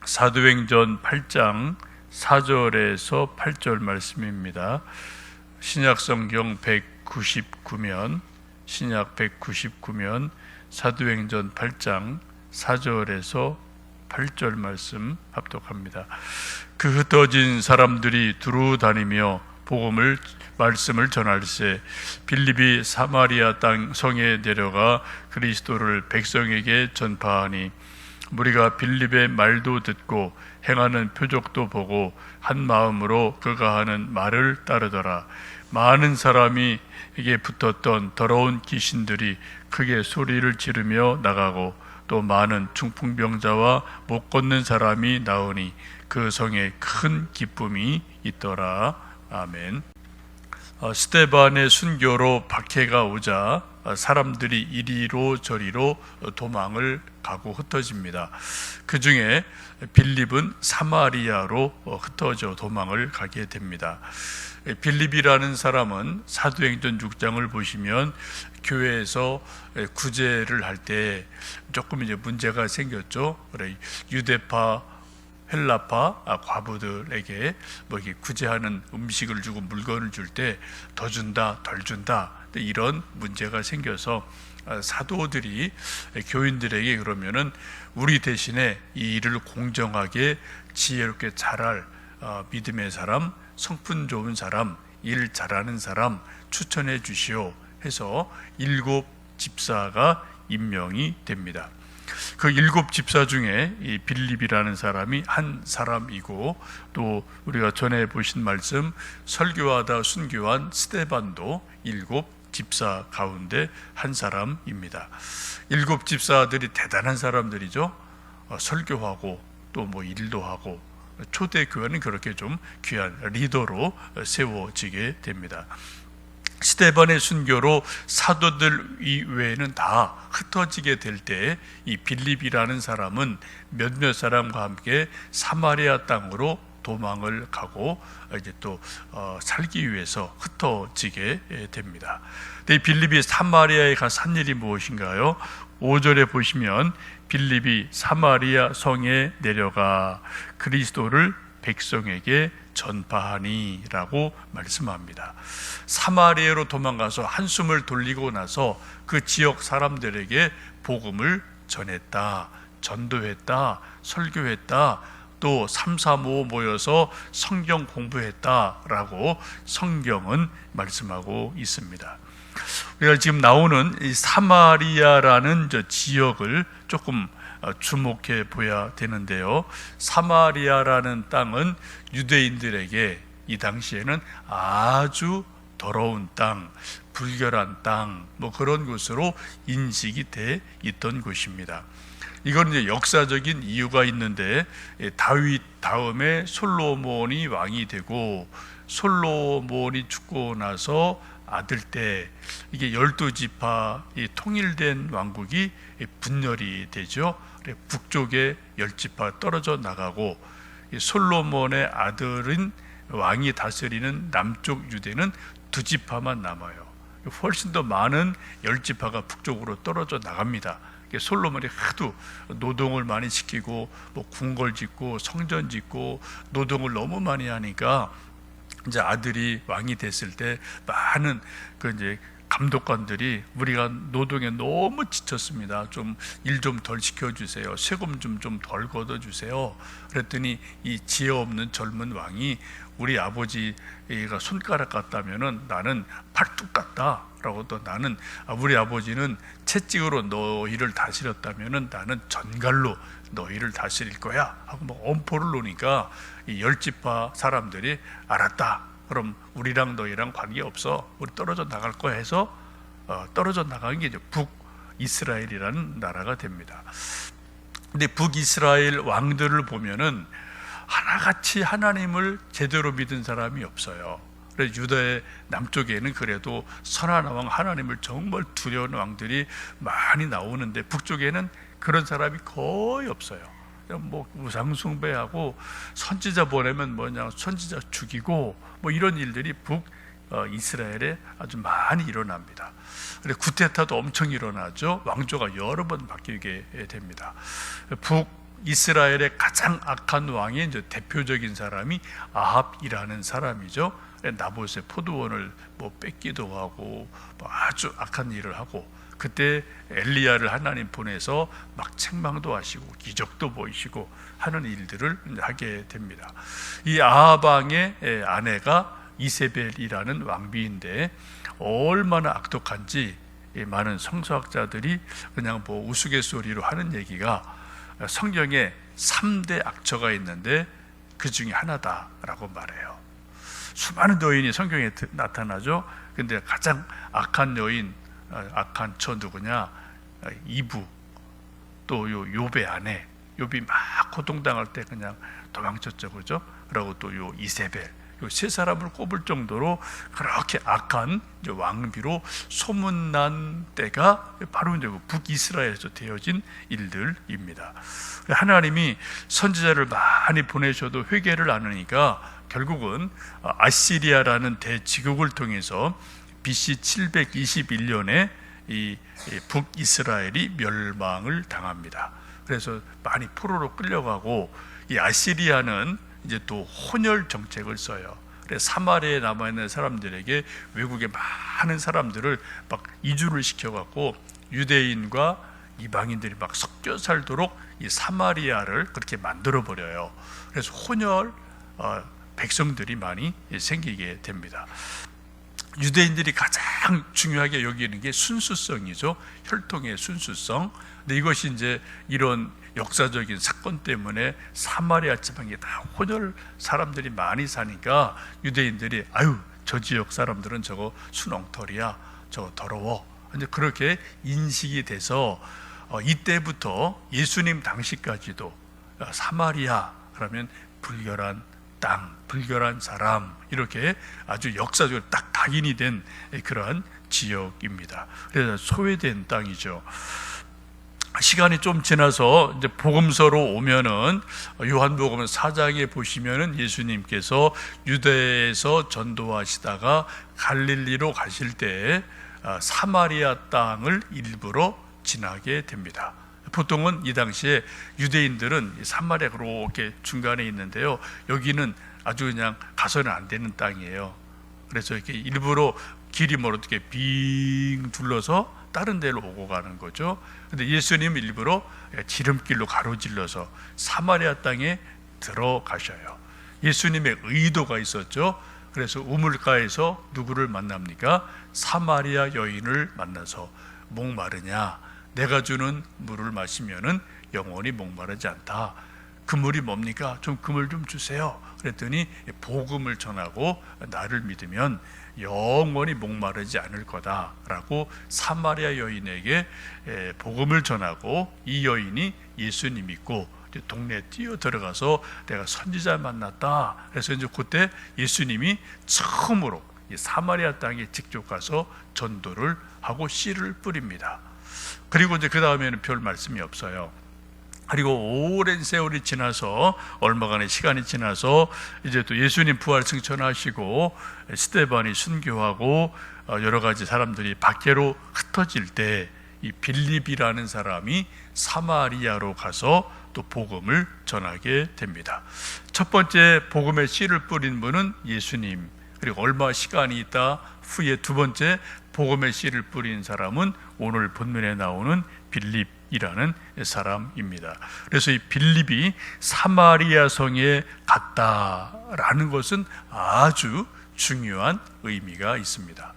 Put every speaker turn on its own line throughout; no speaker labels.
사도행전 8장 4절에서 8절 말씀입니다. 신약성경 199면 사도행전 8장 4절에서 8절 말씀 합독합니다. 그 흩어진 사람들이 두루 다니며 말씀을 전할세 빌립이 사마리아 땅 성에 내려가 그리스도를 백성에게 전파하니 무리가 빌립의 말도 듣고 행하는 표적도 보고 한 마음으로 그가 하는 말을 따르더라. 많은 사람이 에게 붙었던 더러운 귀신들이 크게 소리를 지르며 나가고 또 많은 중풍병자와 못 걷는 사람이 나오니 그 성에 큰 기쁨이 있더라. 아멘. 스데반의 순교로 박해가 오자 사람들이 이리로 저리로 도망을 가고 흩어집니다. 그 중에 빌립은 사마리아로 흩어져 도망을 가게 됩니다. 빌립이라는 사람은 사도행전 6장을 보시면 교회에서 구제를 할 때 조금 이제 문제가 생겼죠. 유대파, 헬라파 과부들에게 뭐 이렇게 구제하는 음식을 주고 물건을 줄 때 더 준다, 덜 준다 이런 문제가 생겨서 사도들이 교인들에게 그러면은 우리 대신에 이 일을 공정하게 지혜롭게 잘할 믿음의 사람, 성품 좋은 사람, 일 잘하는 사람 추천해 주시오 해서 7 집사가 임명이 됩니다. 그 7 집사 중에 이 빌립이라는 사람이 한 사람이고 또 우리가 전에 보신 말씀 설교하다 순교한 스데반도 7 집사 가운데 한 사람입니다. 7 집사들이 대단한 사람들이죠. 설교하고 또 뭐 일도 하고 초대교회는 그렇게 좀 귀한 리더로 세워지게 됩니다. 스데반의 순교로 사도들 이외에는 다 흩어지게 될 때 이 빌립이라는 사람은 몇몇 사람과 함께 사마리아 땅으로 도망을 가고 이제 또 살기 위해서 흩어지게 됩니다. 근데 빌립이 사마리아에 가서 한 일이 무엇인가요? 5절에 보시면 빌립이 사마리아 성에 내려가 그리스도를 백성에게 전파하니 라고 말씀합니다. 사마리아로 도망가서 한숨을 돌리고 나서 그 지역 사람들에게 복음을 전했다, 전도했다, 설교했다, 또 3, 4, 5 모여서 성경 공부했다라고 성경은 말씀하고 있습니다. 우리가 지금 나오는 이 사마리아라는 저 지역을 조금 주목해 보아야 되는데요. 사마리아라는 땅은 유대인들에게 이 당시에는 아주 더러운 땅, 불결한 땅, 뭐 그런 곳으로 인식이 돼 있던 곳입니다. 이건 이제 역사적인 이유가 있는데 다윗 다음에 솔로몬이 왕이 되고 솔로몬이 죽고 나서 아들 때 이게 12지파 통일된 왕국이 분열이 되죠. 북쪽에 10지파 떨어져 나가고 솔로몬의 아들인 왕이 다스리는 남쪽 유대는 2지파만 남아요. 훨씬 더 많은 10지파가 북쪽으로 떨어져 나갑니다. 솔로몬이 하도 노동을 많이 시키고 뭐 궁궐 짓고 성전 짓고 노동을 너무 많이 하니까 이제 아들이 왕이 됐을 때 많은 그 이제 감독관들이 우리가 노동에 너무 지쳤습니다. 좀 일 좀 덜 시켜주세요. 세금 좀 덜 걷어주세요. 그랬더니 이 지혜 없는 젊은 왕이 우리 아버지가 손가락 같다면은 나는 팔뚝 같다라고 또 나는 우리 아버지는 채찍으로 너희를 다스렸다면은 나는 전갈로 너희를 다스릴 거야 하고 뭐 엄포를 놓으니까 이 10지파 사람들이 알았다. 그럼 우리랑 너희랑 관계없어. 우리 떨어져 나갈 거야 해서 떨어져 나간 게 이제 북이스라엘이라는 나라가 됩니다. 근데 북이스라엘 왕들을 보면은 하나같이 하나님을 제대로 믿은 사람이 없어요. 그래서 유다의 남쪽에는 그래도 선한 왕 하나님을 정말 두려운 왕들이 많이 나오는데 북쪽에는 그런 사람이 거의 없어요. 뭐 우상 숭배하고 선지자 보내면 뭐냐 선지자 죽이고 뭐 이런 일들이 북이스라엘에 아주 많이 일어납니다. 구테타도 엄청 일어나죠. 왕조가 여러 번 바뀌게 됩니다. 이스라엘의 가장 악한 왕의 이제 대표적인 사람이 아합이라는 사람이죠. 나봇의 포도원을 뺏기도 하고 아주 악한 일을 하고, 그때 엘리야를 하나님 보내서 막 책망도 하시고 기적도 보이시고 하는 일들을 하게 됩니다. 이 아합 왕의 아내가 이세벨이라는 왕비인데 얼마나 악독한지 많은 성서학자들이 그냥 우스갯소리로 하는 얘기가, 성경에 3대 악처가 있는데 그 중에 하나다라고 말해요. 수많은 여인이 성경에 나타나죠. 근데 가장 악한 여인, 악한 처 누구냐? 이브, 또 요 욥의 아내, 욥이 막 고통당할 때 그냥 도망쳤죠, 그죠? 그리고 또 요 이세벨, 요 세 사람을 꼽을 정도로 그렇게 악한 왕비로 소문난 때가 바로 이제 북이스라엘에서 되어진 일들입니다. 하나님이 선지자를 많이 보내셔도 회개를 안 하니까 결국은 아시리아라는 대지국을 통해서 BC 721년에 이 북이스라엘이 멸망을 당합니다. 그래서 많이 포로로 끌려가고, 이 아시리아는 이제 또 혼혈 정책을 써요. 그래서 사마리아에 남아있는 사람들에게 외국의 많은 사람들을 막 이주를 시켜갖고 유대인과 이방인들이 막 섞여 살도록 이 사마리아를 그렇게 만들어 버려요. 그래서 혼혈 백성들이 많이 생기게 됩니다. 유대인들이 가장 중요하게 여기는 게 순수성이죠. 혈통의 순수성. 근데 이것이 이제 이런 역사적인 사건 때문에 사마리아 지방에 다 혼혈 사람들이 많이 사니까 유대인들이 아유, 저 지역 사람들은 저거 순엉터리야, 저거 더러워, 이제 그렇게 인식이 돼서 이때부터 예수님 당시까지도 사마리아 그러면 불결한 땅, 불결한 사람, 이렇게 아주 역사적으로 딱 각인이 된 그러한 지역입니다. 그래서 소외된 땅이죠. 시간이 좀 지나서 이제 복음서로 오면은 요한복음 4장에 보시면은 예수님께서 유대에서 전도하시다가 갈릴리로 가실 때 사마리아 땅을 일부러 지나게 됩니다. 보통은 이 당시에 유대인들은 사마리아 그렇게 중간에 있는데요, 여기는 아주 그냥 가서는 안 되는 땅이에요. 그래서 이렇게 일부러 길이 멀어도 빙 둘러서 다른 데로 오고 가는 거죠. 근데 예수님은 일부러 지름길로 가로질러서 사마리아 땅에 들어가셔요. 예수님의 의도가 있었죠. 그래서 우물가에서 누구를 만납니까? 사마리아 여인을 만나서 목마르냐? 내가 주는 물을 마시면은 영원히 목마르지 않다. 그 물이 뭡니까? 좀 그 물 좀 주세요. 그랬더니 복음을 전하고 나를 믿으면 영원히 목마르지 않을 거다라고 사마리아 여인에게 복음을 전하고, 이 여인이 예수님 믿고 동네에 뛰어 들어가서 내가 선지자 만났다. 그래서 이제 그때 예수님이 처음으로 이 사마리아 땅에 직접 가서 전도를 하고 씨를 뿌립니다. 그리고 이제 그 다음에는 별 말씀이 없어요. 그리고 오랜 세월이 지나서, 얼마간의 시간이 지나서 이제 또 예수님 부활 승천하시고 스데반이 순교하고 여러 가지 사람들이 밖으로 흩어질 때 이 빌립이라는 사람이 사마리아로 가서 또 복음을 전하게 됩니다. 첫 번째 복음의 씨를 뿌린 분은 예수님, 그리고 얼마 시간이 있다 후에 두 번째 복음의 씨를 뿌린 사람은 오늘 본문에 나오는 빌립이라는 사람입니다. 그래서 이 빌립이 사마리아 성에 갔다라는 것은 아주 중요한 의미가 있습니다.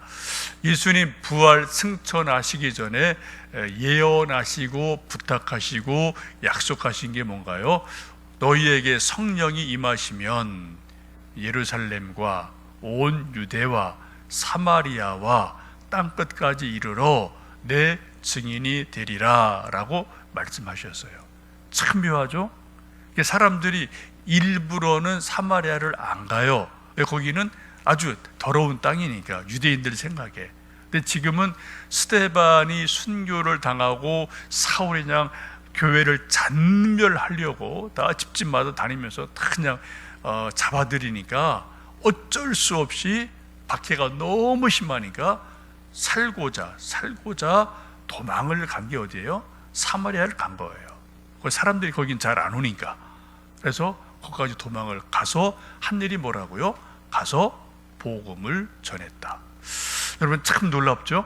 예수님 부활 승천하시기 전에 예언하시고 부탁하시고 약속하신 게 뭔가요? 너희에게 성령이 임하시면 예루살렘과 온 유대와 사마리아와 땅끝까지 이르러 내 증인이 되리라 라고 말씀하셨어요. 참 묘하죠? 사람들이 일부러는 사마리아를 안 가요. 거기는 아주 더러운 땅이니까, 유대인들 생각에. 근데 지금은 스데반이 순교를 당하고 사울이 그냥 교회를 잔멸하려고 다 집집마다 다니면서 다 그냥 잡아들이니까 어쩔 수 없이 박해가 너무 심하니까 살고자 도망을 간 게 어디예요? 사마리아를 간 거예요. 사람들이 거긴 잘 안 오니까. 그래서 거기까지 도망을 가서 한 일이 뭐라고요? 가서 복음을 전했다. 여러분 참 놀랍죠?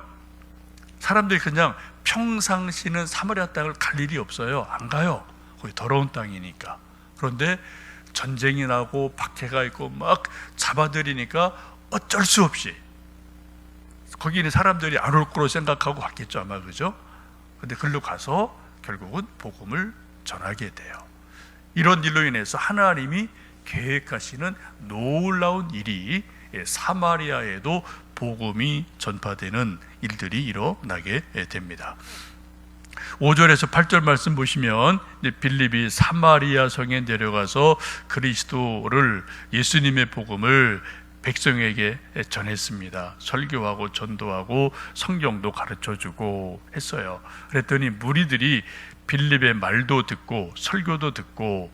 사람들이 그냥 평상시는 사마리아 땅을 갈 일이 없어요. 안 가요. 거기 더러운 땅이니까. 그런데 전쟁이 나고 박해가 있고 막 잡아들이니까 어쩔 수 없이 거기는 사람들이 안 올 거로 생각하고 갔겠죠 아마, 그죠? 근데 글로 가서 결국은 복음을 전하게 돼요. 이런 일로 인해서 하나님이 계획하시는 놀라운 일이 사마리아에도 복음이 전파되는 일들이 일어나게 됩니다. 5절에서 8절 말씀 보시면 빌립이 사마리아 성에 내려가서 그리스도를, 예수님의 복음을 백성에게 전했습니다. 설교하고 전도하고 성경도 가르쳐주고 했어요. 그랬더니 무리들이 빌립의 말도 듣고 설교도 듣고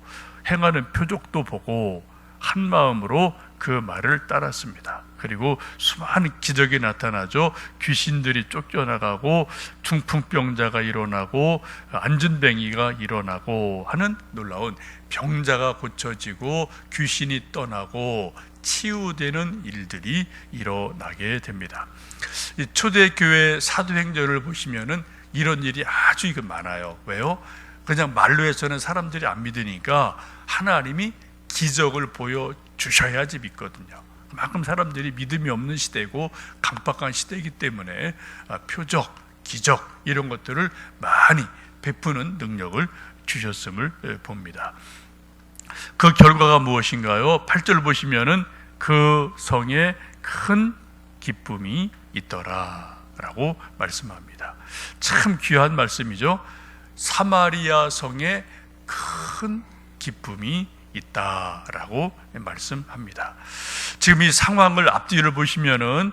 행하는 표적도 보고 한 마음으로 그 말을 따랐습니다. 그리고 수많은 기적이 나타나죠. 귀신들이 쫓겨나가고 중풍병자가 일어나고 안전뱅이가 일어나고 하는 놀라운, 병자가 고쳐지고 귀신이 떠나고 치유되는 일들이 일어나게 됩니다. 이 초대교회 사도행전을 보시면은 이런 일이 아주 많아요. 왜요? 그냥 말로 해서는 사람들이 안 믿으니까 하나님이 기적을 보여주셔야지 믿거든요. 그만큼 사람들이 믿음이 없는 시대고 강박한 시대이기 때문에 표적, 기적 이런 것들을 많이 베푸는 능력을 주셨음을 봅니다. 그 결과가 무엇인가요? 8절 보시면은 그 성에 큰 기쁨이 있더라 라고 말씀합니다. 참 귀한 말씀이죠. 사마리아 성에 큰 기쁨이 있다라고 말씀합니다. 지금 이 상황을 앞뒤를 보시면은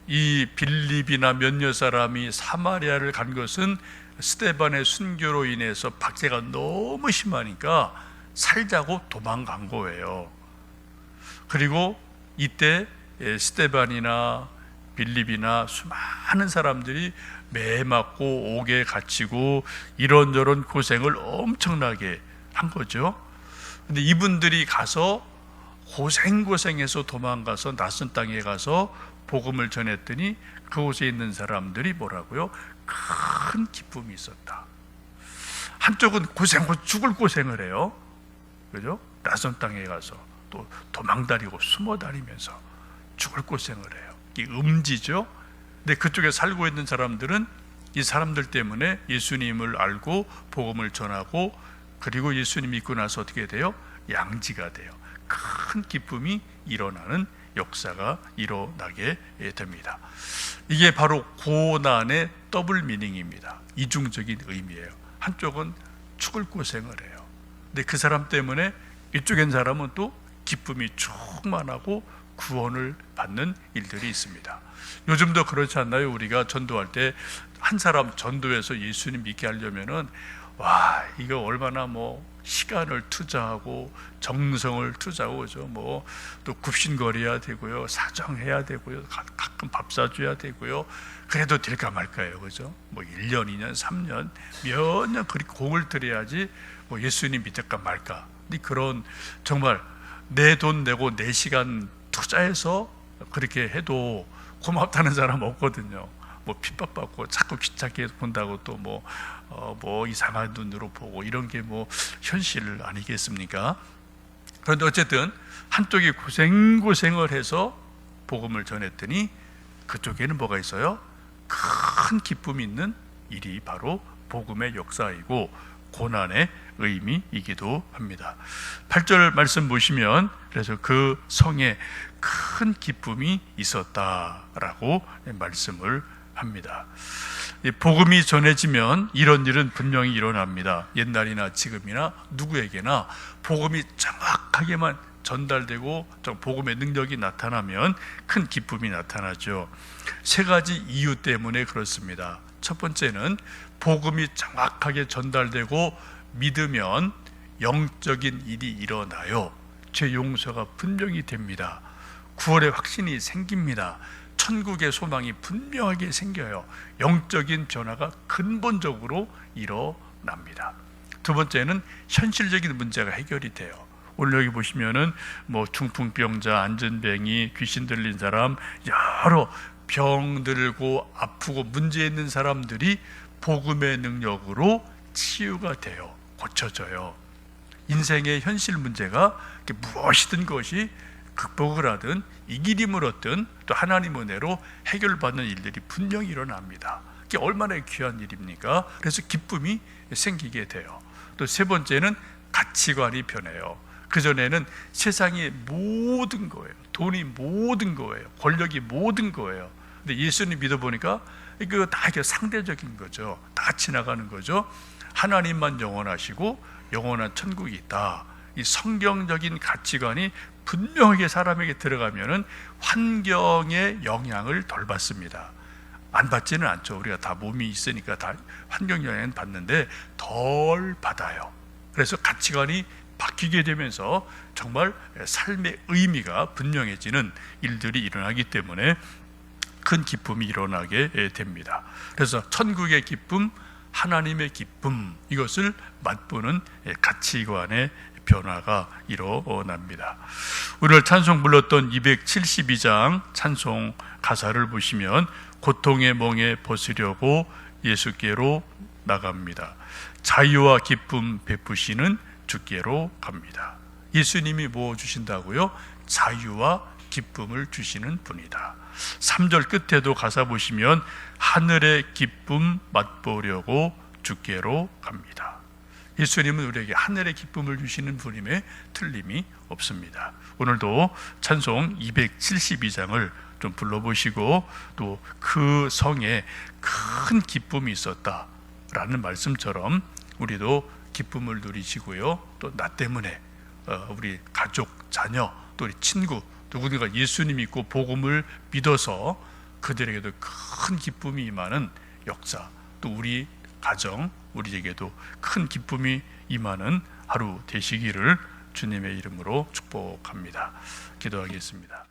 이 빌립이나 몇몇 사람이 사마리아를 간 것은 스데반의 순교로 인해서 박해가 너무 심하니까 살자고 도망간 거예요. 그리고 이때 스데반이나 빌립이나 수많은 사람들이 매 맞고 옥에 갇히고 이런저런 고생을 엄청나게 한 거죠. 근데 이분들이 가서 고생해서 도망가서 낯선 땅에 가서 복음을 전했더니 그곳에 있는 사람들이 뭐라고요? 큰 기쁨이 있었다. 한쪽은 죽을 고생을 해요. 그죠? 낯선 땅에 가서 또 도망다니고 숨어다니면서 죽을 고생을 해요. 이 음지죠. 근데 그쪽에 살고 있는 사람들은 이 사람들 때문에 예수님을 알고 복음을 전하고 그리고 예수님 믿고 나서 어떻게 돼요? 양지가 돼요. 큰 기쁨이 일어나는 역사가 일어나게 됩니다. 이게 바로 고난의 더블 미닝입니다. 이중적인 의미예요. 한쪽은 죽을 고생을 해요. 근데 그 사람 때문에 이쪽엔 사람은 또 기쁨이 충만하고 구원을 받는 일들이 있습니다. 요즘도 그렇지 않나요? 우리가 전도할 때 한 사람 전도해서 예수님 믿게 하려면은 와, 이거 얼마나 시간을 투자하고 정성을 투자하고 그죠? 또 굽신거려야 되고요, 사정해야 되고요, 가끔 밥 사줘야 되고요. 그래도 될까 말까요, 그죠? 1년, 2년, 3년, 몇 년 그렇게 공을 들여야지 예수님 믿을까 말까. 근데 그런 정말 내 돈 내고 내 시간 투자해서 그렇게 해도 고맙다는 사람 없거든요. 핍박받고 자꾸 귀찮게 본다고 또 이상한 눈으로 보고 이런 게 현실 아니겠습니까? 그런데 어쨌든 한쪽이 고생을 해서 복음을 전했더니 그쪽에는 뭐가 있어요? 큰 기쁨이 있는 일이 바로 복음의 역사이고 고난의 의미이기도 합니다. 8절 말씀 보시면 그래서 그 성에 큰 기쁨이 있었다라고 말씀을 합니다. 복음이 전해지면 이런 일은 분명히 일어납니다. 옛날이나 지금이나 누구에게나 복음이 정확하게만 전달되고 복음의 능력이 나타나면 큰 기쁨이 나타나죠. 세 가지 이유 때문에 그렇습니다. 첫 번째는 복음이 정확하게 전달되고 믿으면 영적인 일이 일어나요. 죄 용서가 분명히 됩니다. 구원의 확신이 생깁니다. 천국의 소망이 분명하게 생겨요. 영적인 변화가 근본적으로 일어납니다. 두 번째는 현실적인 문제가 해결이 돼요. 오늘 여기 보시면은 뭐 중풍병자, 안전뱅이, 귀신 들린 사람, 여러 병 들고 아프고 문제 있는 사람들이 복음의 능력으로 치유가 돼요. 고쳐져요. 인생의 현실 문제가 무엇이든 것이 극복을 하든 이길 힘을 얻든 또 하나님 은혜로 해결받는 일들이 분명히 일어납니다. 이게 얼마나 귀한 일입니까? 그래서 기쁨이 생기게 돼요. 또 세 번째는 가치관이 변해요. 그전에는 세상의 모든 거예요. 돈이 모든 거예요. 권력이 모든 거예요. 근데 예수님 믿어보니까 이거 다 이게 상대적인 거죠. 다 지나가는 거죠. 하나님만 영원하시고 영원한 천국이 있다. 이 성경적인 가치관이 분명하게 사람에게 들어가면은 환경의 영향을 덜 받습니다. 안 받지는 않죠. 우리가 다 몸이 있으니까 다 환경 영향을 받는데 덜 받아요. 그래서 가치관이 바뀌게 되면서 정말 삶의 의미가 분명해지는 일들이 일어나기 때문에 큰 기쁨이 일어나게 됩니다. 그래서 천국의 기쁨, 하나님의 기쁨, 이것을 맛보는 가치관의 변화가 일어납니다. 오늘 찬송 불렀던 272장 찬송 가사를 보시면 고통의 멍에 벗으려고 예수께로 나갑니다. 자유와 기쁨 베푸시는 주께로 갑니다. 예수님이 뭐 주신다고요? 자유와 기쁨을 주시는 분이다. 3절 끝에도 가사 보시면 하늘의 기쁨 맛보려고 주께로 갑니다. 예수님은 우리에게 하늘의 기쁨을 주시는 분임에 틀림이 없습니다. 오늘도 찬송 272장을 좀 불러보시고 또 그 성에 큰 기쁨이 있었다라는 말씀처럼 우리도 기쁨을 누리시고요. 또 나 때문에 우리 가족, 자녀, 또 우리 친구 누구든가 예수님 믿고 복음을 믿어서 그들에게도 큰 기쁨이 임하는 역사, 또 우리 가정, 우리에게도 큰 기쁨이 임하는 하루 되시기를 주님의 이름으로 축복합니다. 기도하겠습니다.